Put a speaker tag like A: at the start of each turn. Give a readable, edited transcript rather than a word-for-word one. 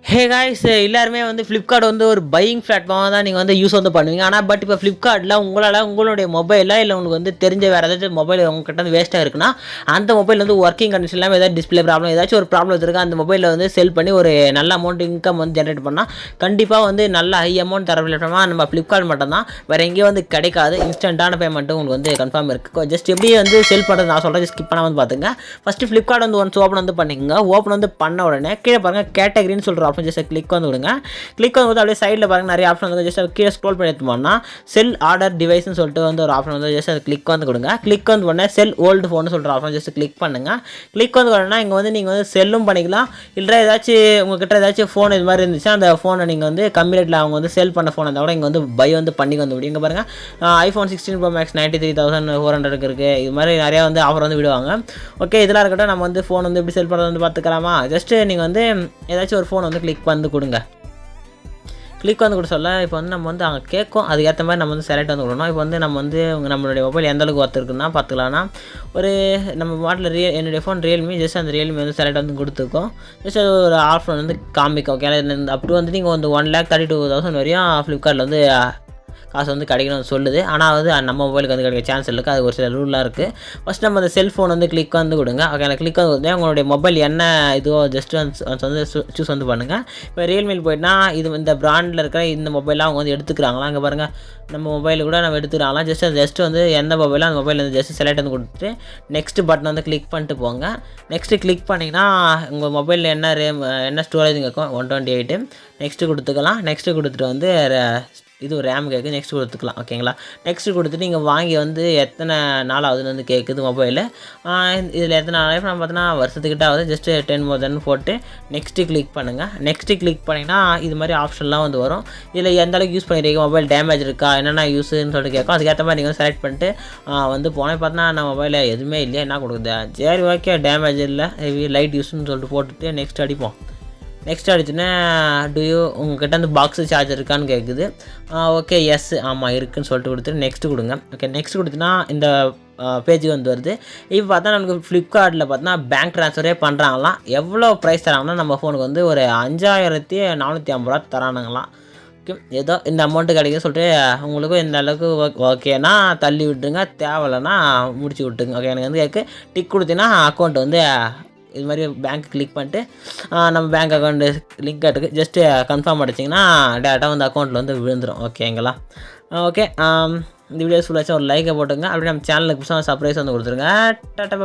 A: Hey guys, எல்லாருமே வந்து Flipkart வந்து ஒரு பையிங் பிளாட்ஃபார்மாக தான் நீங்கள் வந்து யூஸ் வந்து பண்ணுவீங்க. ஆனால் பட் இப்போ ஃப்ளிப்கார்ட்டில் உங்களுடைய மொபைலில் இல்லை உங்களுக்கு வந்து தெரிஞ்ச வேறு ஏதாச்சும் மொபைல் உங்கள்கிட்ட வந்து வேஸ்ட்டாக இருக்குன்னா அந்த மொபைல் வந்து ஒர்க்கிங் கண்டிஷன் இல்லாமல் ஏதாவது டிஸ்பிளே ப்ராப்ளம் ஏதாச்சும் ஒரு ப்ராப்ளம் இருக்குது, அந்த மொபைலில் வந்து செல் பண்ணி ஒரு நல்ல அமௌண்ட் இன்கம் வந்து ஜென்ரேட் பண்ணால் கண்டிப்பாக வந்து நல்ல ஹை அமௌண்ட் தர பிளாட்ஃபார்மாக நம்ம ஃப்ளிப்கார்ட் மட்டும் தான், வேறு எங்கேயும் வந்து கிடைக்காது. இன்ஸ்டன்ட்டான பேமெண்ட்டு உங்களுக்கு வந்து கன்ஃபார்ம் இருக்குது. ஜஸ்ட் எப்படி வந்து செல் பண்ணுறது நான் சொல்கிறது ஸ்கிப் பண்ணாமல் வந்து பார்த்துங்க. ஃபஸ்ட்டு ஃப்ளிப்கார்ட் வந்து ஒன்ஸ் ஓப்பன் வந்து பண்ணிக்கோங்க. ஓப்பன் வந்து பண்ண உடனே கீழே பாருங்கள் கேட்டகரின்னு சொல்கிற ஆப்ஷன் ஜஸ்ட் கிளிக் வந்து விடுங்க. கிளிக் வந்து அப்படியே சைடில் பாருங்கள் நிறைய ஆப்ஷன் வந்து ஜஸ்ட் கீழே ஸ்க்ரோல் பண்ணி எடுத்துமோன்னா செல் ஆர்டர் டிவைஸ்னு சொல்லிட்டு வந்து ஒரு ஆப்ஷன் வந்து ஜஸ்ட் அது கிளிக் வந்து கொடுங்க. கிளிக் வந்து பண்ண செல் ஓல்டு ஃபோன் சொல்கிற ஆப்ஷன் ஜஸ்ட் கிளிக் பண்ணுங்கள். கிளிக் வந்து பண்ணால் இங்கே வந்து நீங்கள் வந்து செல்லும் பண்ணிக்கலாம். இல்லை ஏதாச்சும் உங்கள்கிட்ட ஏதாச்சும் ஃபோன் இது மாதிரி இருந்துச்சுன்னா அந்த ஃபோனை நீங்கள் வந்து கம்மி ரேட்டில் அவங்க வந்து செல் பண்ண ஃபோன் இருந்தால் கூட இங்கே வந்து பை வந்து பண்ணி வந்து முடியும். இங்கே பாருங்கள் iPhone 16 Pro Max 93,400 இருக்குது. இது மாதிரி நிறையா வந்து ஆஃபர் வந்து விடுவாங்க. ஓகே, இதெல்லாம் இருக்கட்டும். நம்ம வந்து ஃபோன் வந்து எப்படி செல் பண்ணுறது வந்து பார்த்துக்கலாமா? ஜஸ்ட்டு நீங்கள் வந்து ஏதாச்சும் ஒரு ஃபோன் வந்து கிளிக் வந்து கொடுங்க. கிளிக் வந்து கூட சொல்ல இப்போ வந்து நம்ம வந்து அங்கே கேட்கும், அதுக்கேற்ற மாதிரி நம்ம வந்து செலக்ட் வந்து கொடுக்கணும். இப்போ வந்து நம்ம வந்து நம்மளுடைய மொபைல் எந்தளவுக்கு ஒர்த்து இருக்குன்னா பார்த்துக்கலாம்னா ஒரு நம்ம மாட்டில் என்னுடைய ஃபோன் ரியல்மி, ஜஸ்ட் அந்த ரியல்மி வந்து செலக்ட் வந்து கொடுத்துருக்கோம். ஜஸ்ட் அது ஒரு ஆஃபர் வந்து காமிக்கும். ஓகே, அப் டு வந்து நீங்கள் வந்து 1,32,000 வரையும் ஃப்ளிப்கார்ட்டில் வந்து காசு வந்து கிடைக்கணும்னு சொல்லுது. ஆனால் வந்து நம்ம மொபைலுக்கு வந்து கிடைக்க சான்ஸ் இருக்குது. அது ஒரு சில ரூலாக இருக்குது. ஃபஸ்ட் நம்ம அந்த செல்ஃபோன் வந்து கிளிக் வந்து கொடுங்க. ஓகே, அந்த கிளிக் வந்து கொடுத்தா உங்களுடைய மொபைல் என்ன இதுவோ ஜஸ்ட் வந்து சூஸ் வந்து பண்ணுங்கள். இப்போ ரியல்மியில் போயிட்டுனா இது இந்த பிராண்டில் இருக்கிற இந்த மொபைலாம் அவங்க வந்து எடுத்துக்கிறாங்களா? அங்கே பாருங்கள் நம்ம மொபைல் கூட நம்ம எடுத்துக்கிறாங்களா? ஜஸ்ட் வந்து எந்த மொபைலோ அந்த மொபைல் வந்து ஜஸ்ட் செலக்ட் வந்து கொடுத்துட்டு நெக்ஸ்ட் பட்டன் வந்து கிளிக் பண்ணிட்டு போங்க. நெக்ஸ்ட்டு கிளிக் பண்ணிங்கன்னா உங்கள் மொபைலில் என்ன ஸ்டோரேஜ் கேட்கும் 128. நெக்ஸ்ட்டு கொடுத்துக்கலாம். நெக்ஸ்ட்டு கொடுத்துட்டு வந்து இது ஒரு ரேம் கேட்குது, நெக்ஸ்ட் கொடுத்துக்கலாம். ஓகேங்களா? நெக்ஸ்ட்டு கொடுத்துட்டு நீங்கள் வாங்கி வந்து எத்தனை நாள் ஆகுதுன்னு வந்து கேட்குது மொபைலு. இதில் எத்தனை நாள் நம்ம பார்த்தோன்னா வருஷத்துக்கிட்ட ஆகுது. ஜஸ்ட்டு 10 more than போட்டு நெக்ஸ்ட்டு கிளிக் பண்ணுங்கள். நெக்ஸ்ட்டு கிளிக் பண்ணிங்கன்னா இது மாதிரி ஆப்ஷன்லாம் வந்து வரும். இதில் எந்த அளவுக்கு யூஸ் பண்ணியிருக்கீங்க, மொபைல் டேமேஜ் இருக்கா, என்னென்ன யூஸுன்னு சொல்லிட்டு கேட்கும். அதுக்கேற்ற மாதிரி நீங்கள் செலக்ட் பண்ணிட்டு வந்து போனேன் பார்த்தோன்னா நம்ம மொபைலில் எதுவுமே இல்லையா, என்ன கொடுக்குது, சரி ஓகே டேமேஜ் இல்லை லைட் யூஸ்ன்னு சொல்லிட்டு போட்டுட்டு நெக்ஸ்ட் அடிப்போம். நெக்ஸ்ட் அடிச்சுன்னா உங்கள்கிட்ட வந்து பாக்ஸு சார்ஜர் இருக்கான்னு கேட்குது. ஓகே எஸ் ஆமாம் இருக்குதுன்னு சொல்லிட்டு கொடுத்துட்டு நெக்ஸ்ட்டு கொடுங்க. ஓகே, நெக்ஸ்ட் கொடுத்துன்னா இந்த பேஜுக்கு வந்து வருது. இப்போ பார்த்தா நமக்கு ஃப்ளிப்கார்ட்டில் பார்த்தோன்னா பேங்க் ட்ரான்ஸ்ஃபரே பண்ணுறாங்களாம். எவ்வளோ ப்ரைஸ் தராங்கன்னா நம்ம ஃபோனுக்கு வந்து ஒரு 5,450 தரானுங்களாம். ஓகே, ஏதோ இந்த அமௌண்ட்டு கிடைக்குன்னு சொல்லிட்டு உங்களுக்கும் இந்த அளவுக்கு ஓகேனா தள்ளி விட்டுருங்க, தேவையில்லைன்னா முடிச்சு விட்டுருங்க. ஓகே, எனக்கு வந்து டிக் கொடுத்தீங்கன்னா அக்கௌண்ட் வந்து இது மாதிரி பேங்க் கிளிக் பண்ணிட்டு நம்ம பேங்க் அக்கௌண்ட்டு லிங்க் ஆட்டுக்கு ஜஸ்ட்டு கன்ஃபார்ம் அடிச்சிங்கன்னா டேரெக்டாக வந்து அக்கௌண்ட்டில் வந்து விழுந்துடும். ஓகேங்களா? ஓகே, இந்த வீடியோஸ் ஃபுல்லாச்சும் ஒரு லைக்கை போட்டுங்க. அப்படியே நம்ம சேனலுக்கு புதுசாக சர்ப்ரைஸ் வந்து கொடுத்துருங்க. டாட்டா பாய்.